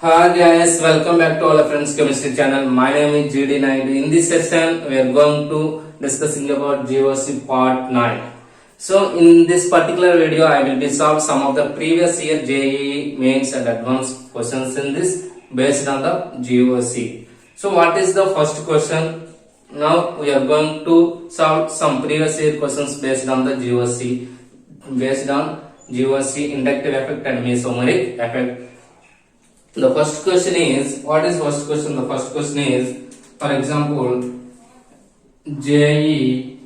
Hi guys, welcome back to our friends chemistry channel. My name is G.D.Naidu. In this session, we are going to discussing about GOC part 9. So in this particular video, I will be solve some of the previous year JEE mains and advanced questions in this based on the GOC. So what is the first question? Now we are going to solve some previous year questions based on the GOC, inductive effect and mesomeric effect. The first question is, what is first question? The first question is, for example, JEE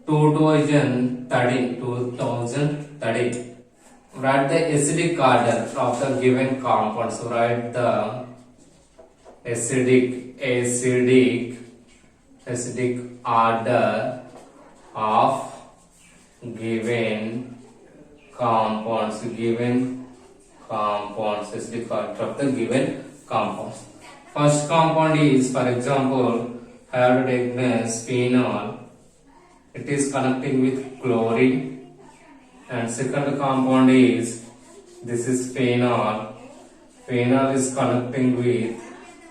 2013, write the acidic order of the given compounds. Write the acidic order of given compounds, acidic order of the given compounds. First compound is, for example, I have to take this phenol. It is connecting with chlorine. And second compound is, this is phenol. Phenol is connecting with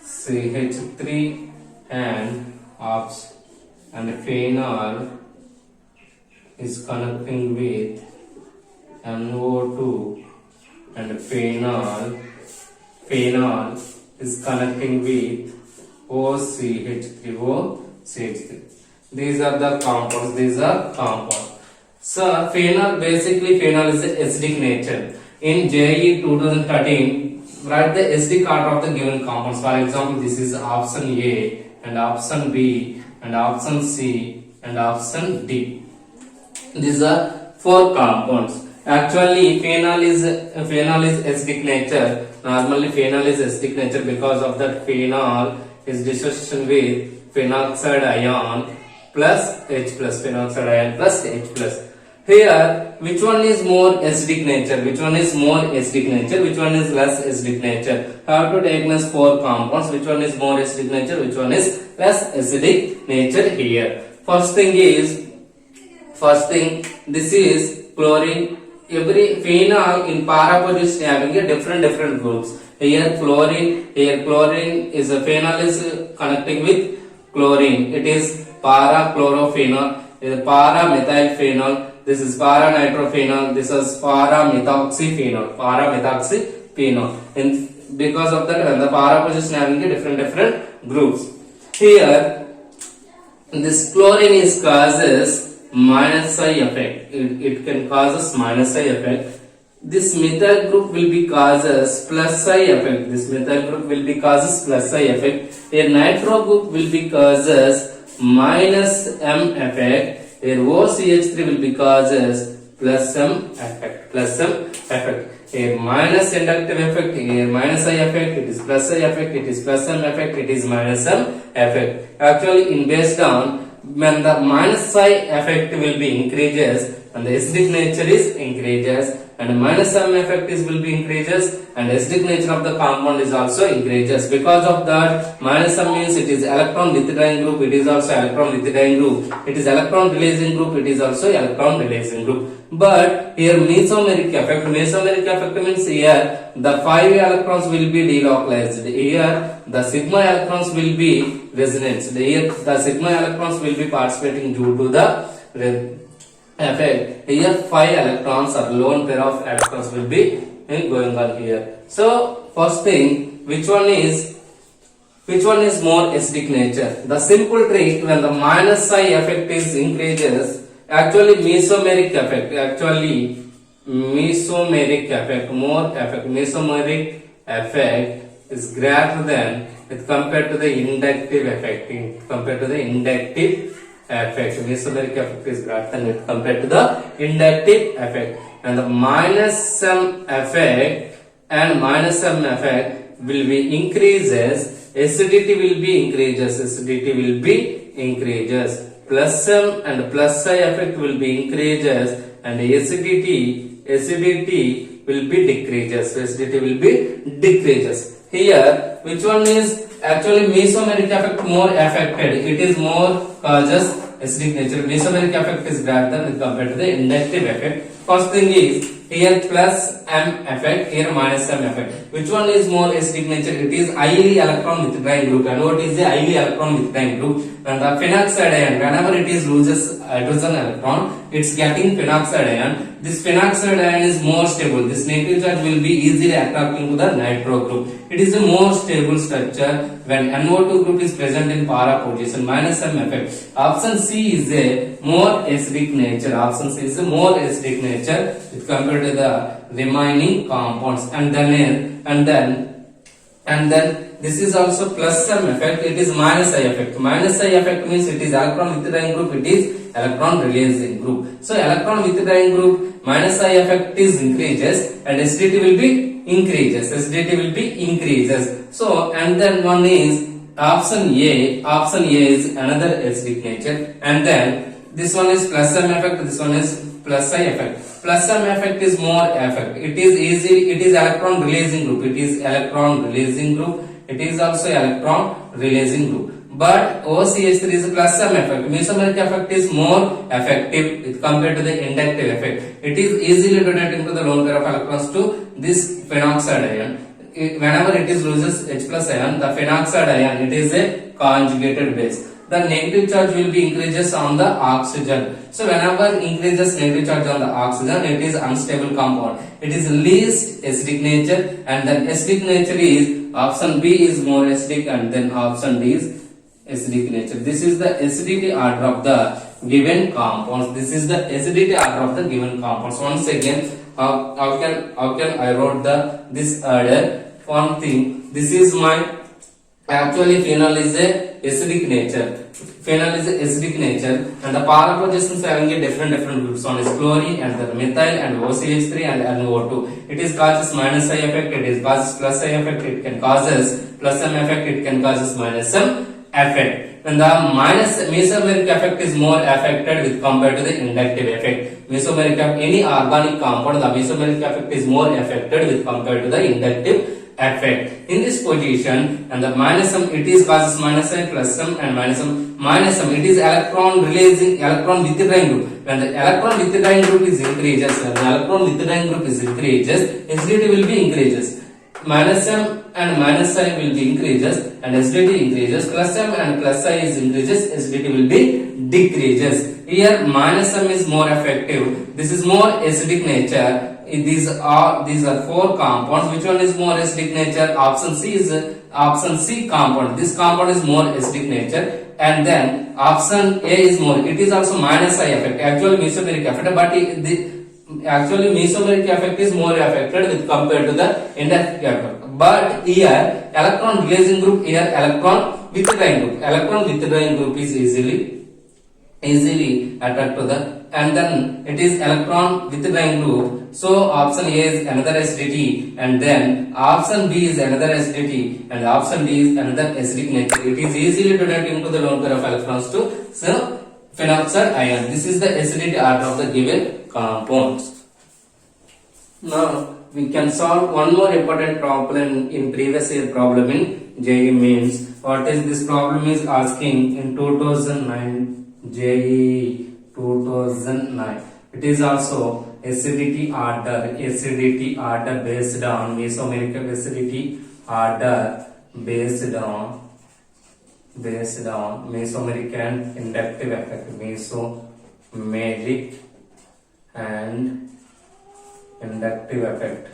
CH3 and ox. And phenol is connecting with NO2. And phenol is connecting with OCH3. These are the compounds. So phenol is acidic nature. In JEE 2013, write the acidic order of the given compounds. For example, this is option A and option B and option C and option D. These are 4 compounds. Actually, phenol is acidic nature. Normally, phenol is acidic nature because of that phenol is dissociation with phenoxide ion plus H plus, phenoxide ion plus H plus. Here, which one is more acidic nature? Which one is more acidic nature? Which one is less acidic nature? I have to take as 4 compounds. Which one is more acidic nature? Which one is less acidic nature here? First thing, this is chlorine. Every phenol in para position having a different groups. Here chlorine is a phenol is connecting with chlorine. It is para chlorophenol, para methyl phenol. This is para nitrophenol. This is para methoxyphenol. And because of that, when the para position having a different groups. Here, this chlorine is causes minus I effect. It can causes minus I effect. This methyl group will be causes plus I effect. A nitro group will be causes minus M effect. A OCH3 will be causes plus M effect. A minus inductive effect, a minus I effect, it is plus I effect, it is plus M effect, it is minus M effect. Actually, in based on when the minus I effect will be increases and the acidic nature is increases, and minus M effect will be increases and acidic nature of the compound is also increases. Because of that, minus M means it is electron withdrawing group, it is also electron withdrawing group. It is electron releasing group, it is also electron releasing group. But here mesomeric effect means here the 5 electrons will be delocalized. Here the sigma electrons will be resonance. Here the sigma electrons will be participating due to the effect. Here 5 electrons or lone pair of electrons will be going on here. So first thing, which one is more acidic nature? The simple trick, when the minus I effect is increases, actually mesomeric effect is greater than compared to the inductive effect. Mesomeric effect is greater than compared to the inductive effect. And the minus M effect will be increases. Acidity will be increases. Plus M and plus I effect will be increases, and acidity will be decreases. Here, which one is actually mesomeric effect more affected? It is more causes acidic nature. Mesomeric effect is greater than compared to the inductive effect. First thing is Here plus M effect, here minus M effect. Which one is more acidic nature? It is highly electron withdrawing group. And what is the highly electron withdrawing group? And the phenoxide ion, whenever it is loses hydrogen electron, it's getting phenoxide ion. This phenoxide ion is more stable. This negative charge will be easily attracting to the nitro group. It is a more stable structure when NO2 group is present in para position. Minus M effect. Option C is a more acidic nature. Option C is a more acidic nature with compared to the remaining compounds. And then this is also plus M effect. It is minus I effect. Minus I effect means it is electron withdrawing group. It is electron releasing group. So electron withdrawing group minus I effect is increases and acidity will be increases. Acidity will be increases. So and then one is option A. Option A is another acidic nature. And then this one is plus M effect. This one is plus I effect. Plus M effect is more effect. It is easy. It is electron releasing group. It is electron releasing group. It is also electron releasing group. But OCH3 is a plus M effect. Mesomeric effect is more effective compared to the inductive effect. It is easily donating to the lone pair of electrons to this phenoxide ion. Whenever it is loses H plus ion, the phenoxide ion, it is a conjugated base. The negative charge will be increases on the oxygen. So whenever increases negative charge on the oxygen, it is unstable compound. It is least acidic nature, and then acidic nature is option B is more acidic, and then option D is acidic nature. This is the acidity order of the given compounds. This is the acidity order of the given compounds. Once again, how can I wrote this order? One thing, this is my actually phenol is a acidic nature. Phenol is a acidic nature, and the para positions having a different groups. One is chlorine, and then methyl, and OCH3, and NO2. It is causes minus I effect. It is causes plus I effect. It can causes plus M effect. It can causes minus M effect. And the minus mesomeric effect is more affected with compared to the inductive effect. Mesomeric effect, any organic compound, the mesomeric effect is more affected with compared to the inductive effect. In this position, and the minus M, it is causes minus I plus M and minus M, it is electron releasing, electron withdrawing group. When the electron withdrawing group is increases, acidity will be increases. Minus M and minus I will be increases, and acidity increases. Plus M and plus I is increases, acidity will be decreases. Here minus M is more effective. This is more acidic nature. These are four compounds. Which one is more acidic nature? Option C is option C compound. This compound is more acidic nature, and then option A is more. It is also minus I effect. Actually mesomeric effect, but actually mesomeric effect is more affected with compared to the inductive effect. But here electron releasing group, here electron withdrawing group. Electron withdrawing group is easily attract to the, and then it is electron withdrawing group. So option A is another acidity, and then option B is another acidity, and option D is another acidic nature. It is easily donating to the lone pair of electrons to phenoxide ion. This is the acidity order of the given compounds. Now we can solve one more important problem in previous year problem in JEE means. What is this problem is asking in 2009 JEE 2009. It is also acidity order based on mesomeric acidity order based on mesomeric and inductive effect. Mesomeric and inductive effect.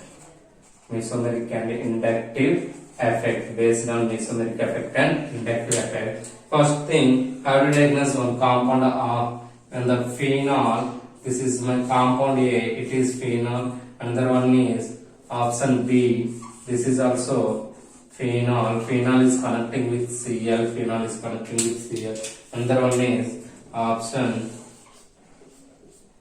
Mesomeric and inductive effect based on mesomeric effect and inductive effect. First thing, how to diagnose one compound of and the phenol. This is my compound A, it is phenol. Another one is option B. This is also phenol. Phenol is connecting with Cl. Another one is option.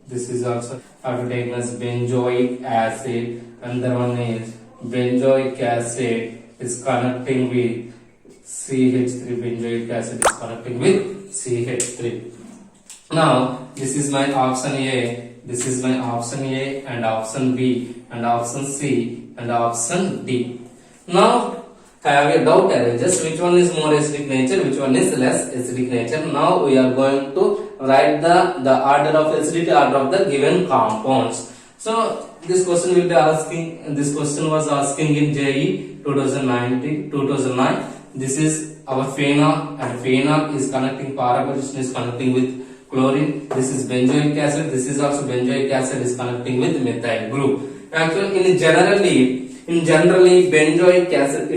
This is also how to diagnose benzoic acid. Another one is benzoic acid is connecting with CH3. Benzoic acid is connecting with CH3. Now this is my option A, this is my option A, and option B, and option C, and option D. Now I have a doubt arises, which one is more acidic nature, which one is less acidic nature. Now we are going to write the order of acidity order of the given compounds. So this question will be asking, this question was asking in JEE 2009. This is our phenol, and phenol is connecting, para position is connecting with chlorine. This is benzoic acid. This is also benzoic acid is connecting with methyl group. Actually, benzoic acid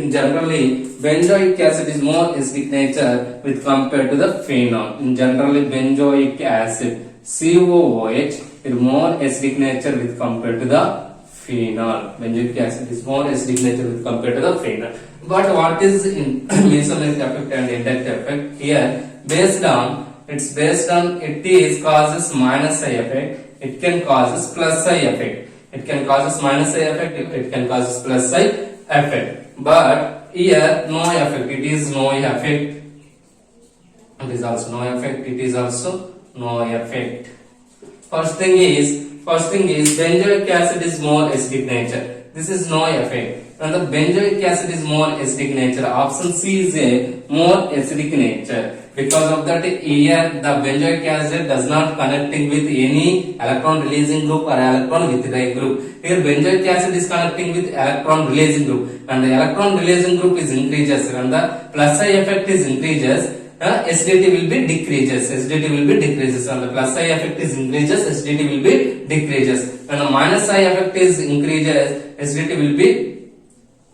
is more acidic nature with compared to the phenol. In generally, benzoic acid COOH is more acidic nature with compared to the phenol. Benzoic acid is more acidic nature with compared to the phenol. But what is in mesomeric effect and inductive effect? Here, it is causes minus I effect. It can causes plus I effect. It can causes minus I effect. It can causes plus I effect. But here no effect. It is no effect. It is also no effect. It is also no effect. First thing is benzoic acid is more acidic nature. This is no effect. And the benzoic acid is more acidic nature. Option C is a more acidic nature. Because of that, here the benzoic acid does not connecting with any electron releasing group or electron withdrawing group. Here benzoic acid is connecting with electron releasing group, and the electron releasing group is increases, and the plus I effect is increases. Acidity will be decreases. Acidity will be decreases, and the plus I effect is increases. Acidity will be decreases, and the minus I effect is increases. Acidity will be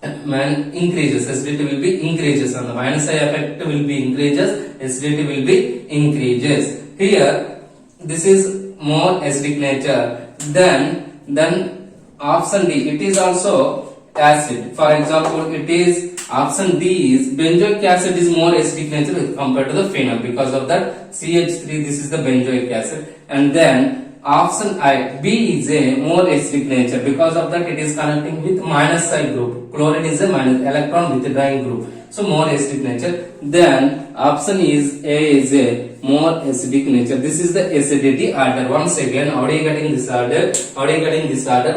increases. Acidity will be increases, and the minus I effect will be increases. Acidity will be increases. Here, this is more acidic nature. Then option D. It is also acid. For example, it is option D is benzoic acid is more acidic nature compared to the phenol. Because of that, CH3. This is the benzoic acid, and then option I, B is a more acidic nature. Because of that, it is connecting with minus I group. Chlorine is a minus electron withdrawing group, so more acidic nature. Then option is A is a more acidic nature. This is the acidity order. Once again, how are you getting this order?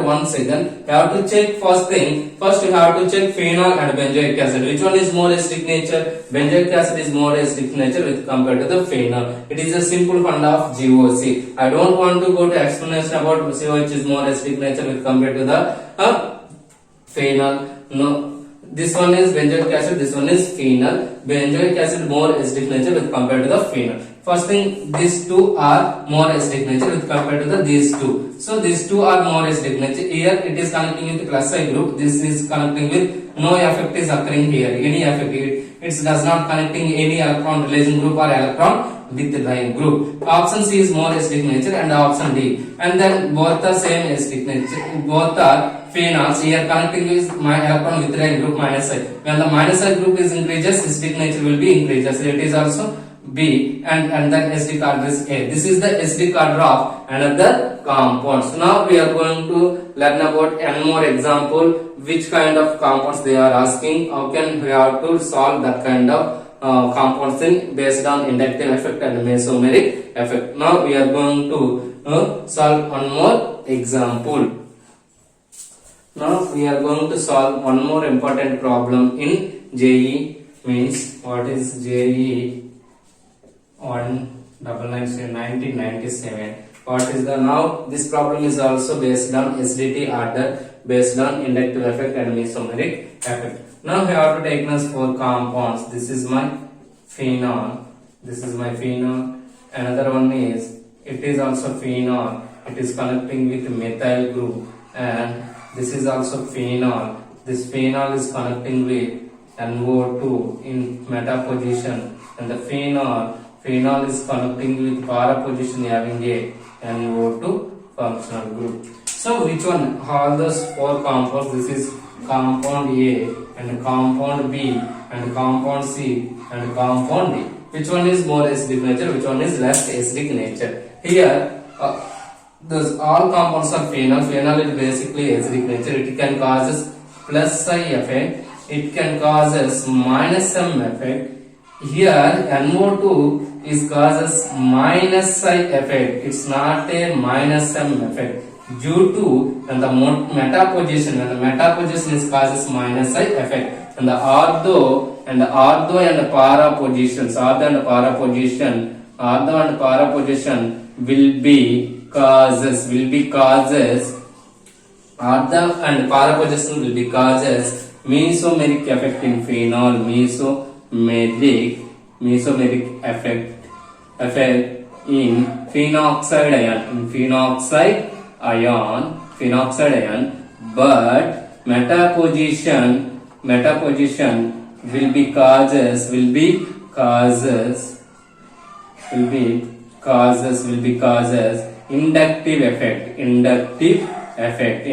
Once again, you have to check first thing. First, you have to check phenol and benzoic acid. Which one is more acidic nature? Benzoic acid is more acidic nature with compared to the phenol. It is a simple fund of GOC. I don't want to go to explanation about which is more acidic nature with compared to the phenol. No. This one is benzoic acid, this one is phenol. Benzoic acid more acidic nature with compared to the phenol. First thing, these two are more acidic nature with compared to these two. So these two are more acidic nature. Here it is connecting with plus I group. This is connecting with no effect is occurring here. Any effect, it does not connecting any electron releasing group or electron withdrawing group. Option C is more acidic nature, and option D. And then both are same acidic nature. Both are phenols. Here connecting with my electron withdrawing group minus I. When the minus I group is increases, acidic nature will be increases. So it is also B, and then acidic order is A. This is the acidic order of another compounds. Now we are going to learn about one more example. Which kind of compounds they are asking? How can we have to solve that kind of compounds based on inductive effect and mesomeric effect? Now we are going to solve one more example. Now we are going to solve one more important problem in JEE. Means what is JEE 1997? What is the now? This problem is also based on acidity order, based on inductive effect and mesomeric effect. Now we have to take as 4 compounds. This is my phenol. This is my phenol. Another one is, it is also phenol. It is connecting with methyl group, and this is also phenol. This phenol is connecting with NO2 in meta position, and the phenol is connecting with para position having a NO2 functional group. So which one? All those 4 compounds. This is compound A, and compound B, and compound C, and compound D. Which one is more acidic nature? Which one is less acidic nature? Here, those all compounds are phenol. Phenol is basically acidic nature. It can causes plus I effect. It can causes minus M effect. Here NO2 is causes minus I effect. It's not a minus M effect. Due to and the meta position, and the meta position is causes minus I effect. And the ortho and para positions, ortho and para position will be causes Ardha and para position will be causes mesomeric effect in phenol, mesomeric effect in phenoxide ion, but meta position will be causes inductive effect, mesomeric effect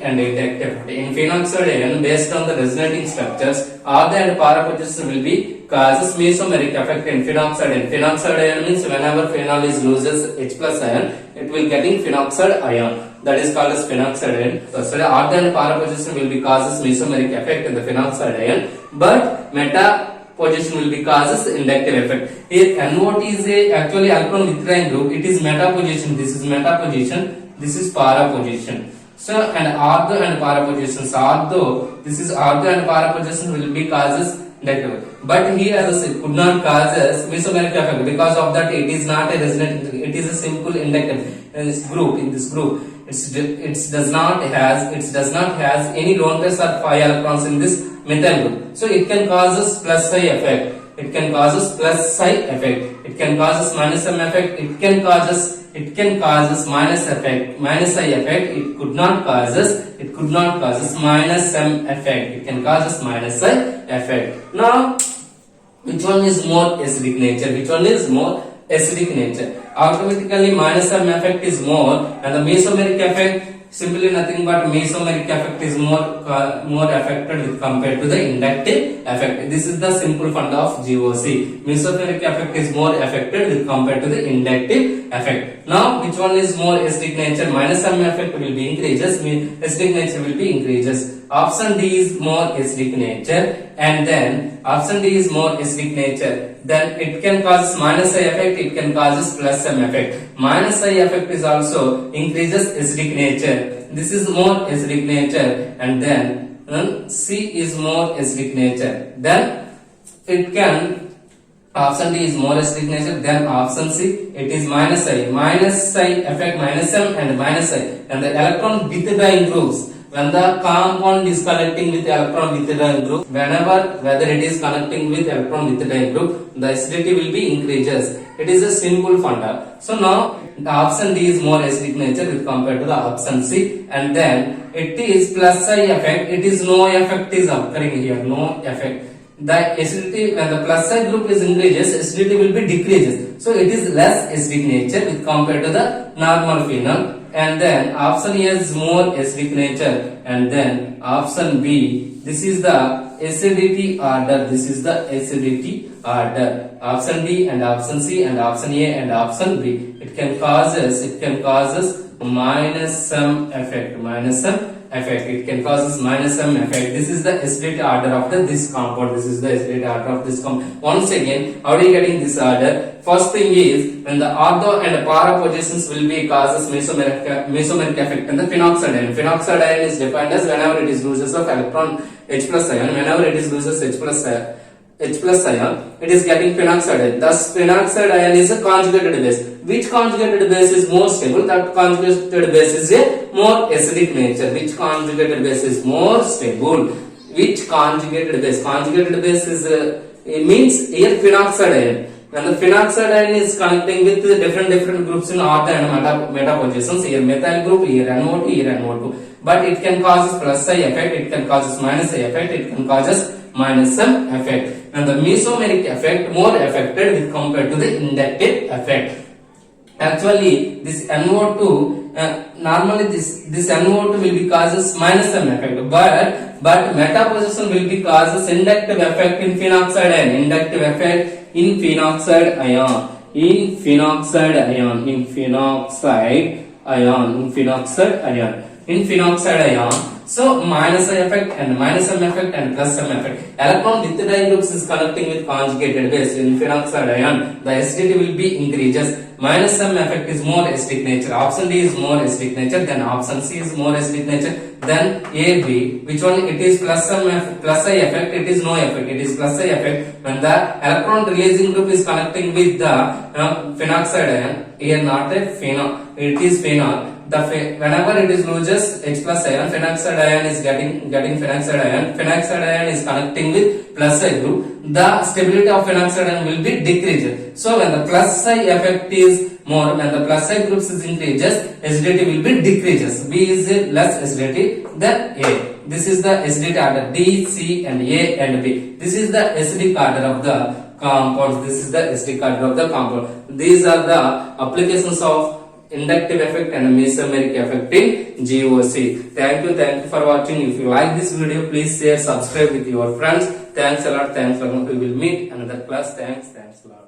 and inductive effect. In phenoxide ion, based on the resonating structures, Ardha and para position will be causes mesomeric effect in phenoxide ion. Phenoxide ion means whenever phenol is loses H plus ion, it will getting phenoxide ion. That is called as phenoxide ion. So Ardha and para position will be causes mesomeric effect in the phenoxide ion, but meta position will be causes inductive effect. Here NOT is actually electron withdrawing group. It is meta position. This is meta position. This is para position. So and Ardha and para positions. This is Ardha and para position will be causes inductive. But here it could not causes mesomeric effect because of that it is not a resonating. It is a simple inductive group. In this group, it does not has any lone pairs or 5 electrons in this methyl group. So it can causes plus psi effect. It can causes plus psi effect. It can causes minus m effect. It can causes minus effect, minus psi effect. It could not causes minus m effect. It can causes minus psi effect. Now, which one is more acidic nature? Automatically minus m effect is more, and the mesomeric effect simply nothing but mesomeric effect is more affected with compared to the inductive effect. This is the simple funda of GOC. Mesomeric effect is more affected with compared to the inductive effect. Now, which one is more acidic nature? Minus m effect will be increases, acidic nature will be increases. Option D is more acidic nature, and then option D is more acidic nature. Then it can cause minus psi effect, it can causes plus m effect. Minus psi effect is also increases acidic nature. This is more acidic nature, and then C is more acidic nature. Then it can option D is more acidic nature. Then option C it is minus psi effect, minus m and minus psi, and the electron withdrawing groups. When the compound is connecting with electron withdrawing group, whether it is connecting with electron withdrawing group, the acidity will be increases. It is a simple funda. So now the option D is more acidic nature with compared to the option C, and then it is plus psi effect. It is no effect is occurring here, no effect. The acidity when the plus psi group is increases, acidity will be decreases. So it is less acidic nature with compared to the normal phenol. And then option A is more acidic nature, and then option B, this is the acidity order. Option D and option C and option A and option B. It can causes minus m effect. It can causes minus m effect. This is the acidity order of this compound. Once again, how are you getting this order? First thing is when the Ardha and para positions will be causes mesomeric effect in the phenoxide ion. Phenoxide ion is defined as whenever it is loses of electron H plus ion. Whenever it is loses H plus ion, it is getting phenoxide ion. Thus, phenoxide ion is a conjugated base. Which conjugated base is more stable? That conjugated base is a more acidic nature. Which conjugated base is more stable? Which conjugated base? Conjugated base is it means here phenoxide ion. When the phenoxide ion is connecting with different groups in Ardha and meta positions, here methyl group, here NO2, here NO2. But it can cause plus psi effect, it can cause minus psi effect, it can cause minus m effect. And the mesomeric effect more affected with compared to the inductive effect. Actually, this NO2 normally this NO2 will be causes minus m effect, but meta position will be causes inductive effect in phenoxide ion. Inductive effect in phenoxide ion. So minus I effect and minus m effect and plus m effect. Electron withdrawing groups is connecting with conjugated base in phenoxide ion. The acidity will be increases. Minus m effect is more acidic nature. Option D is more acidic nature. Then option C is more acidic nature. Then A, B. Which one? It is plus I effect. It is no effect. It is plus I effect when the electron releasing group is connecting with the phenoxide ion. Here not a phenol. It is phenol. whenever it is loses H plus ion, phenoxide ion is getting phenoxide ion. Phenoxide ion is connecting with plus I group. The stability of phenoxide ion will be decreased. So when the plus I effect is more, when the plus I groups is increases, acidity will be decreases. B is less acidity than A. This is the acidity order D, C and A and B. This is the acidic order of the compounds. This is the acidic order of the compound. These are the applications of inductive effect and mesomeric effect in GOC. Thank you for watching. If you like this video, please share, subscribe with your friends. Thanks a lot. Thanks a lot. We will meet another class. Thanks a lot.